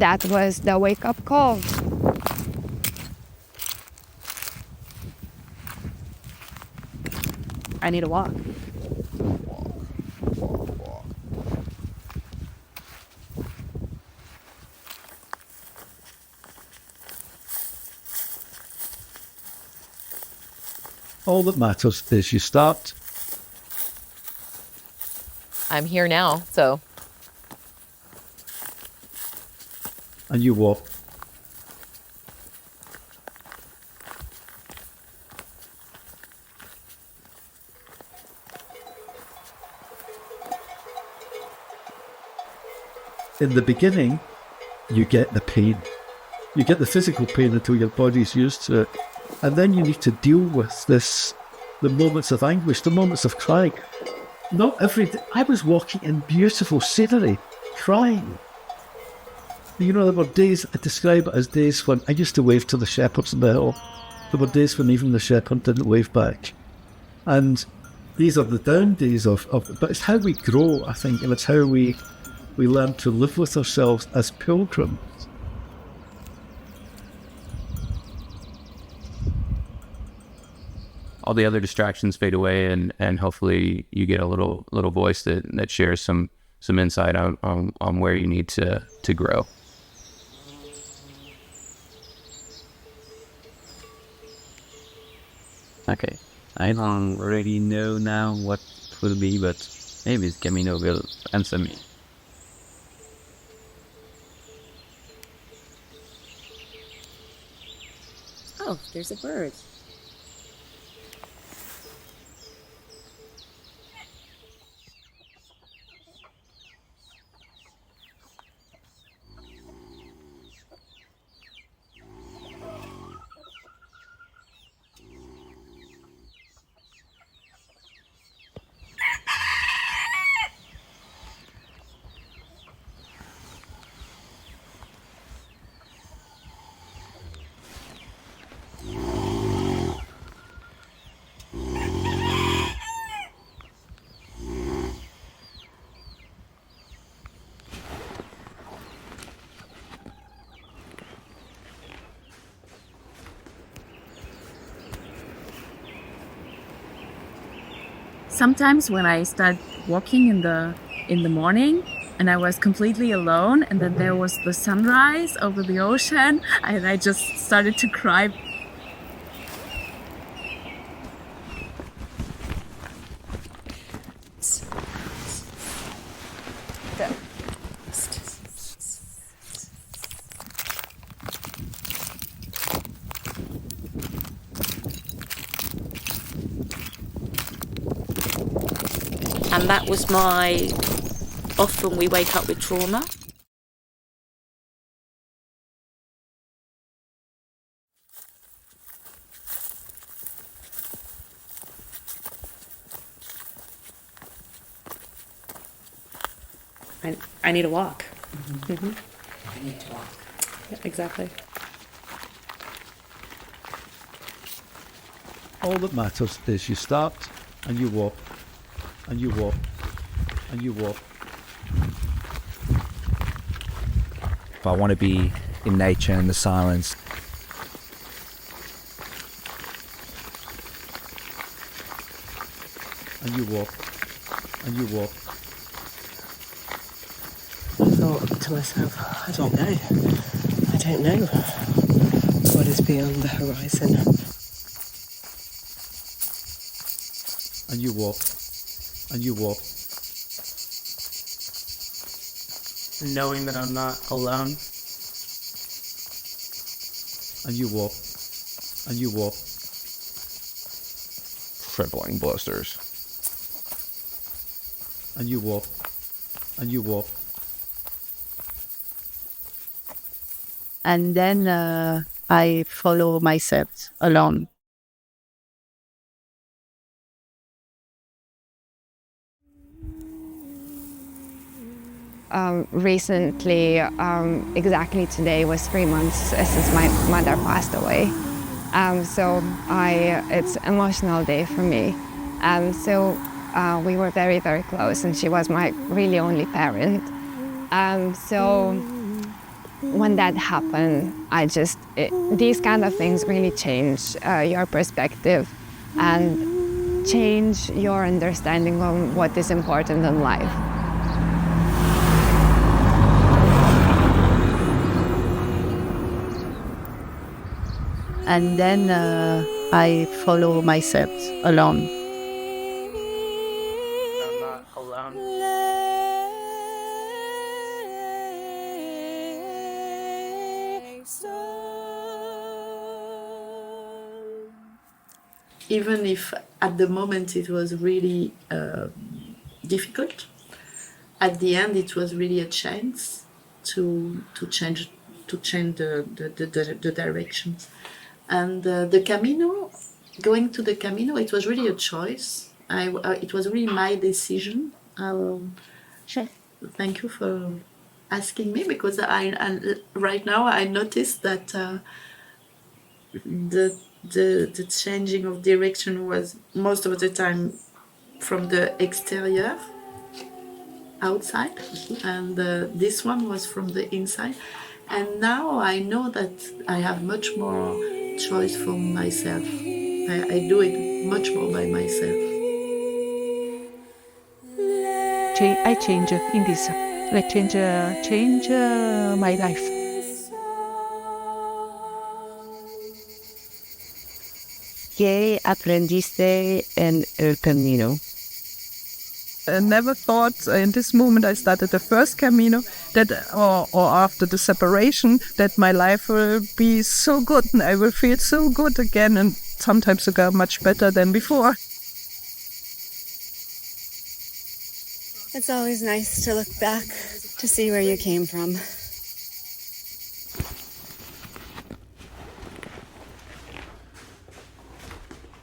that was the wake-up call. I need a walk. All that matters is you start. I'm here now, so. And you walk. In the beginning, you get the pain. You get the physical pain until your body's used to it. And then you need to deal with this, the moments of anguish, the moments of crying. Not every day. I was walking in beautiful scenery, crying. You know, there were days, I describe it as days when I used to wave to the shepherds in the hill. There were days when even the shepherd didn't wave back. And these are the down days of but it's how we grow, I think, and it's how we learn to live with ourselves as pilgrims. All the other distractions fade away, and hopefully you get a little voice that shares some insight on where you need to grow. Okay, I don't really know now what it will be, but maybe Camino will answer me. Oh, there's a bird. Sometimes when I start walking in the morning and I was completely alone, and then there was the sunrise over the ocean, and I just started to cry. And that was my, often we wake up with trauma. I need a walk. Mm-hmm. Mm-hmm. I need to walk. Yeah, exactly. All that matters is you start and you walk, and you walk, and you walk. If I want to be in nature and the silence, and you walk, and you walk. I thought to myself, I don't know what is beyond the horizon. And you walk, and you walk. Knowing that I'm not alone. And you walk, and you walk. Crippling blisters. And you walk, and you walk. And then I follow my steps alone. Recently, exactly today was 3 months since my mother passed away. So it's an emotional day for me. So we were very, very close, and she was my really only parent. So when that happened, these kind of things really change your perspective and change your understanding of what is important in life. And then I follow my set alone. I'm not alone. Even if at the moment it was really difficult, at the end it was really a chance to change the directions. And the Camino, going to the Camino, it was really a choice. It was really my decision. Thank you for asking me, because I right now I noticed that the changing of direction was most of the time from the exterior, outside, and this one was from the inside. And now I know that I have much more choice for myself. I do it much more by myself. I change in this. I change my life. ¿Qué aprendiste en el camino? I never thought in this moment I started the first Camino that, or after the separation, that my life will be so good and I will feel so good again, and sometimes again much better than before. It's always nice to look back to see where you came from.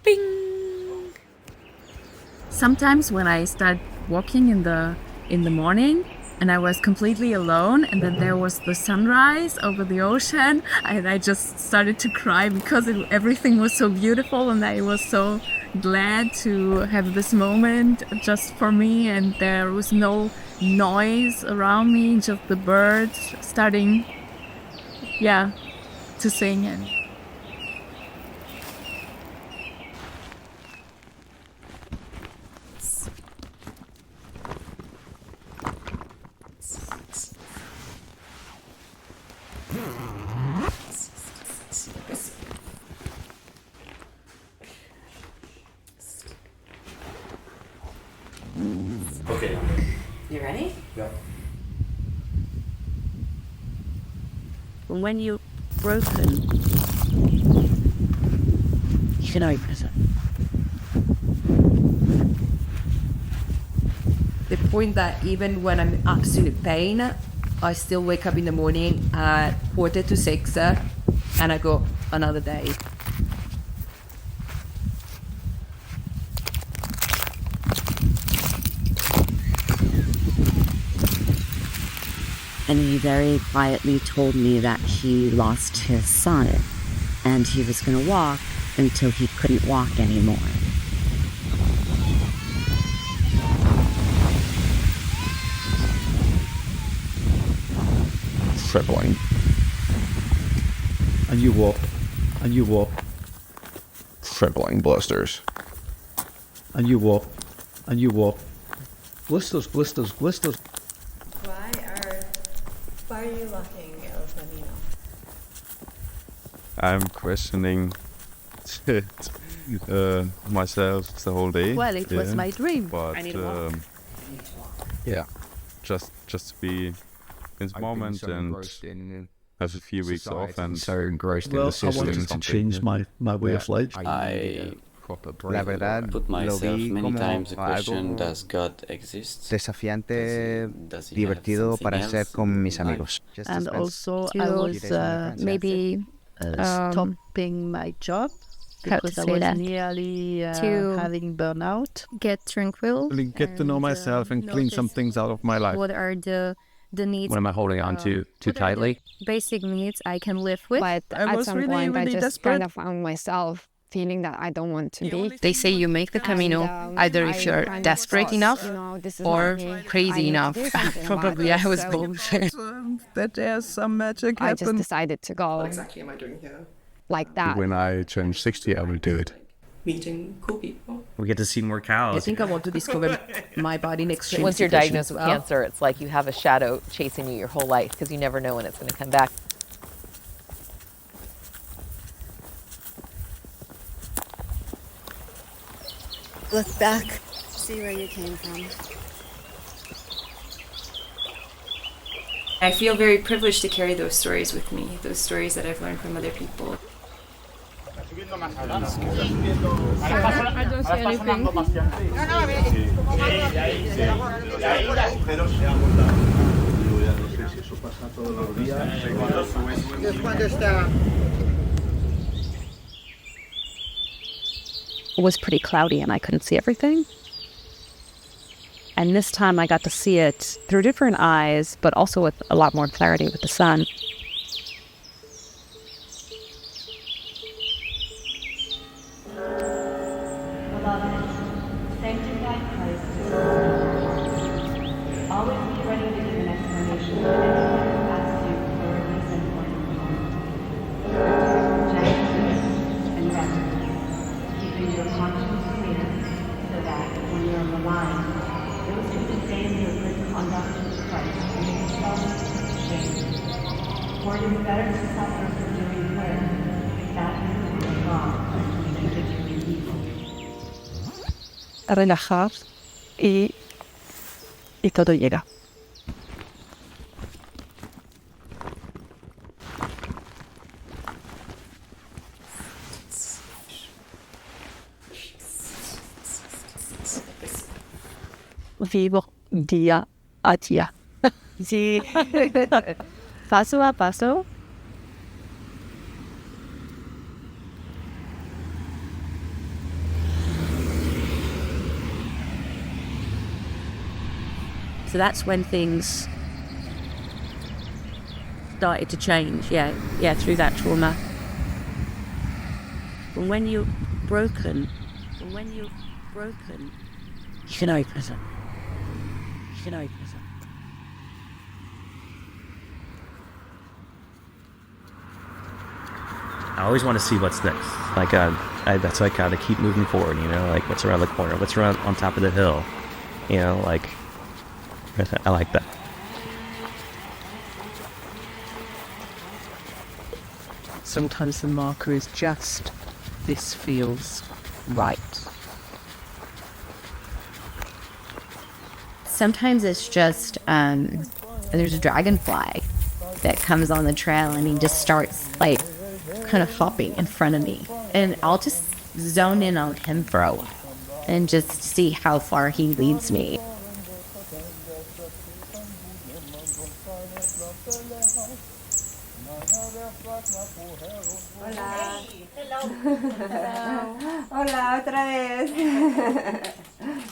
Bing! Sometimes when I start walking in the morning and I was completely alone, and then there was the sunrise over the ocean, and I just started to cry because everything was so beautiful, and I was so glad to have this moment just for me, and there was no noise around me, just the birds starting to sing. And Okay. You ready? Yeah. When you're broken, you can open it. The point that even when I'm in absolute pain, I still wake up in the morning at 5:45 and I go another day. And he very quietly told me that he lost his son and he was going to walk until he couldn't walk anymore. Trembling. And you walk. And you walk. Trembling blisters. And you walk. And you walk. Blisters, blisters, blisters. Why are you walking El Camino? I'm questioning myself the whole day. Well, it was my dream. But I need to walk. yeah, just to be in the moment and have a few weeks off, and so engrossed in Well, the system. I wanted to change my way of life. I, la verdad, put lo myself vi many como times the question, algo does God exist? desafiante, Does he divertido have para something hacer con else mis in amigos. life? And also To I was maybe stopping my job how to because I say was that? nearly To having burnout. get tranquil. really get to know myself and clean some things out of my life. What are the needs? What am I holding on to too tightly? Basic needs I can live with. But I at was some really, point, I really just desperate. kind of found myself feeling that I don't want to be. They say you make the Camino either if you're desperate enough or crazy enough. Probably I was both. That there's some magic I just happen. decided to go. What exactly am I doing here? Like that. When I turn 60, I will do it. Meeting cool people. We get to see more cows. I think I want to discover my body in extreme Once you're situations diagnosed with as well. cancer, it's like you have a shadow chasing you your whole life because you never know when it's going to come back. Look back, see where you came from. I feel very privileged to carry those stories with me, those stories that I've learned from other people. I don't see anything. It was pretty cloudy and I couldn't see everything. And this time I got to see it through different eyes, but also with a lot more clarity with the sun. Sanctified Christ, always be ready to give an explanation for anyone who asks you for a reason or an gentleness and gratitude, keeping your conscience clear so that when you're maligned, those who disdain your good conduct with Christ will make themselves ashamed. For it is better to suffer for doing good, if that is the will of God, than to be convicted in evil. Relajar y todo llega. Vivo día a día. Sí. Paso a paso. So that's when things started to change, through that trauma. But when you're broken, you can open it. I always want to see what's next. Like, that's like how to keep moving forward, you know, like what's around the corner, what's around on top of the hill, you know, like, I like that. Sometimes the marker is just, this feels right. Sometimes it's just, there's a dragonfly that comes on the trail and he just starts like kind of hopping in front of me. And I'll just zone in on him for a while and just see how far he leads me. Hola. Hola, otra vez.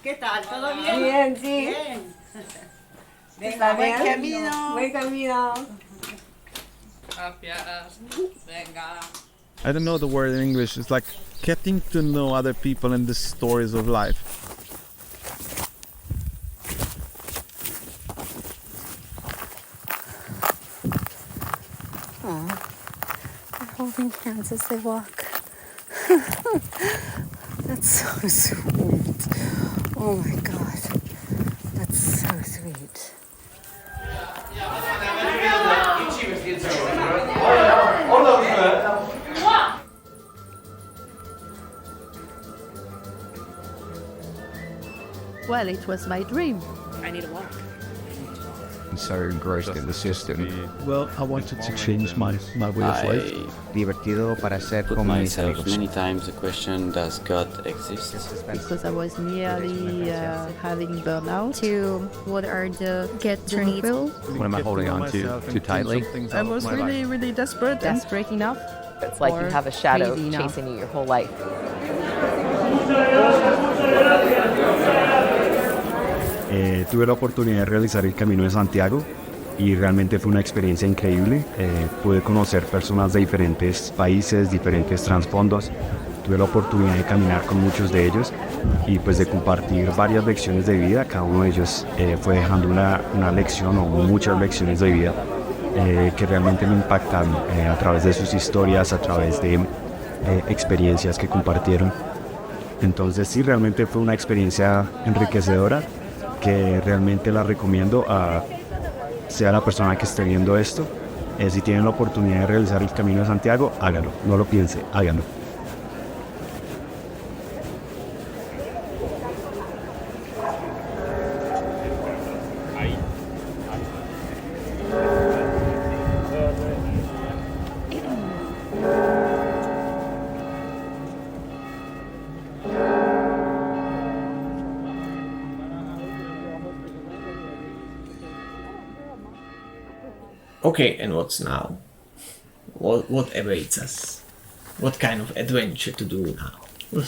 ¿Qué tal? ¿Todo bien? Bien, sí. Bien. ¿Está Buen bien? camino. Buen camino. Gracias. Venga. I don't know the word in English. It's like getting to know other people and the stories of life. Oh, they're holding hands as they walk. That's so sweet. Oh my God, that's so sweet. Well, it was my dream. I need a walk. So engrossed in the system. Well, I wanted to change my way of life. Divertido para ser con mis amigos. Many times the question, does God exist? Because I was nearly having burnout. What are the What am I holding on to too tightly? I was really, really desperate. Desperate enough? It's like you have a shadow chasing you your whole life. Tuve la oportunidad de realizar el Camino de Santiago y realmente fue una experiencia increíble. Pude conocer personas de diferentes países, diferentes trasfondos. tuve la oportunidad de caminar con muchos de ellos y pues de compartir varias lecciones de vida. Cada uno de ellos fue dejando una lección o muchas lecciones de vida que realmente me impactaron a través de sus historias, a través de experiencias que compartieron. Entonces sí, realmente fue una experiencia enriquecedora que realmente la recomiendo a sea la persona que esté viendo esto. Si tienen la oportunidad de realizar el Camino de Santiago, háganlo, no lo piense, háganlo. Okay, and what's now? What awaits us? What kind of adventure to do now?